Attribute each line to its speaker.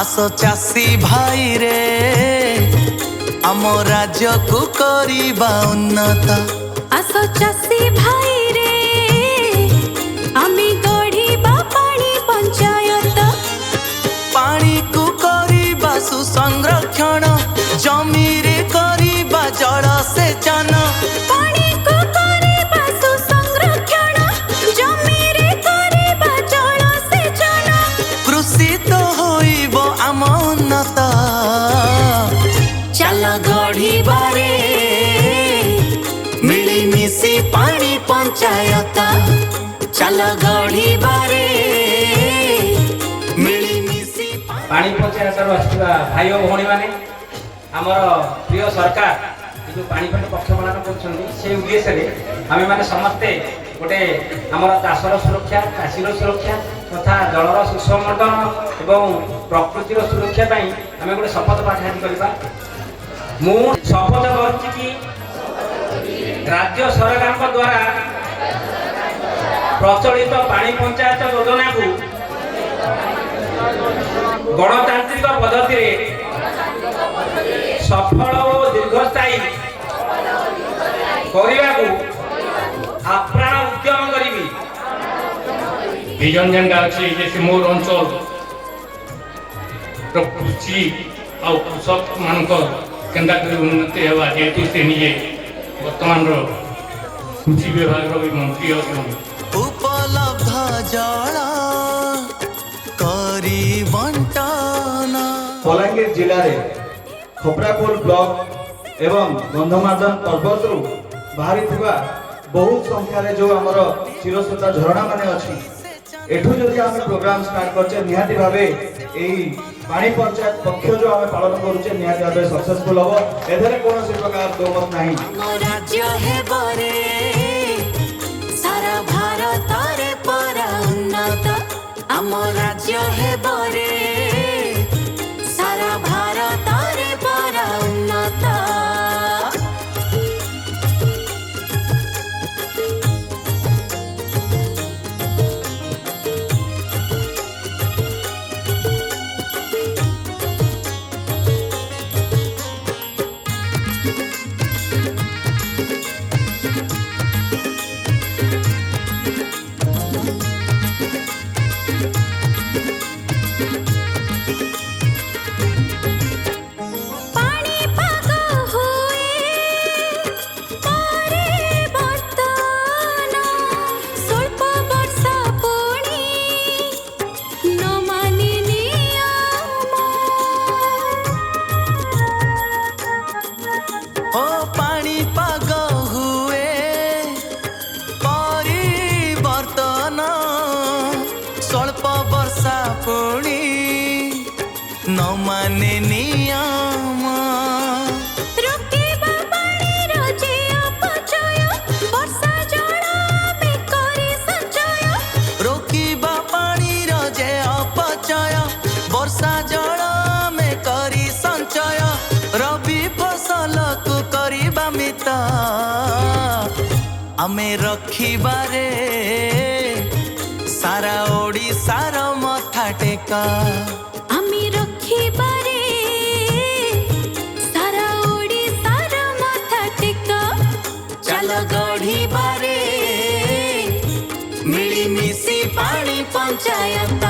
Speaker 1: आस चासी भाई रे आम राज्य को करिबा उन्नत।
Speaker 2: आस चासी भाई रे आमी गढ़िबा पानी पंचायत।
Speaker 1: पानी को करिबा सुसंरक्षण जमी रे करिबा जल सेचन।
Speaker 2: पानी को करिबा सुसंरक्षण जमी रे करिबा जल सेचन।
Speaker 1: कृषि तो होइबो आम उन्नत। चल गढ़िबारे मिलीमिशी पानी पंचायत। चल गढ़िबारे मिलीमिशी
Speaker 3: पानी पंचायत भाई और भौणी मैंने आमर प्रिय सरकार जो पानीपाट पक्ष पालन कर उद्देश्य आम मैंने समस्ते गोटे आम चाषर सुरक्षा चाषीर सुरक्षा तथा जलर सुसंवर्धन एवं प्रकृतिर सुरक्षा आम गोटे शपथ पाठ आज करवा। मु शपथ करुच्ची राज्य सरकार द्वारा प्रचलित पानी पंचायत योजना को गणतांत्रिक पद्धति सफल और दीर्घस्थायी करने आप्राण उद्यम करी।
Speaker 4: विजन जेनटा अच्छी जैसे मोर अंचल कृषि और कृषक मान केन्दा उन्नति होगा जेहेतु से निजे वर्तमान कृषि विभाग मंत्री
Speaker 1: उपलब्ध जल करी बंटन।
Speaker 5: बलांगीर जिले में खपरापुर ब्लॉक एवं गंधमार्दन पर्वत बाहरी बहुत संख्यार जो आमर चिरस्रोता झरणा माने अच्छी एठू जदि आम प्रोग्राम स्टार्ट करछे निहाती भावे एई पानी पंचायत पक्ष जो आम पालन करुचे निहाती भावे सक्सेसफुल हबो। एथरे कोनोसी प्रकार दोमत नाही।
Speaker 2: राज्य है बरे सारा भारत रे परा उन्नत। आम राज्य है बरे सारा भारत रे परा उन्नत।
Speaker 1: स्वल्प वर्षा पुणी न माने नियम
Speaker 2: रोकिबा पानीर जे अपचय वर्षा जल में करी संचय।
Speaker 1: रोकिबा पानीर जे अपचय वर्षा जल में करी संचय। रबी फसल को करिबा मित आमे रखिबारे सारा ओडिसार मथा टेका।
Speaker 2: आमी रखिबारे सारा ओडिसार मथा टेका।
Speaker 1: चल गढ़िबारे मिलीमिशी पानी पंचायत।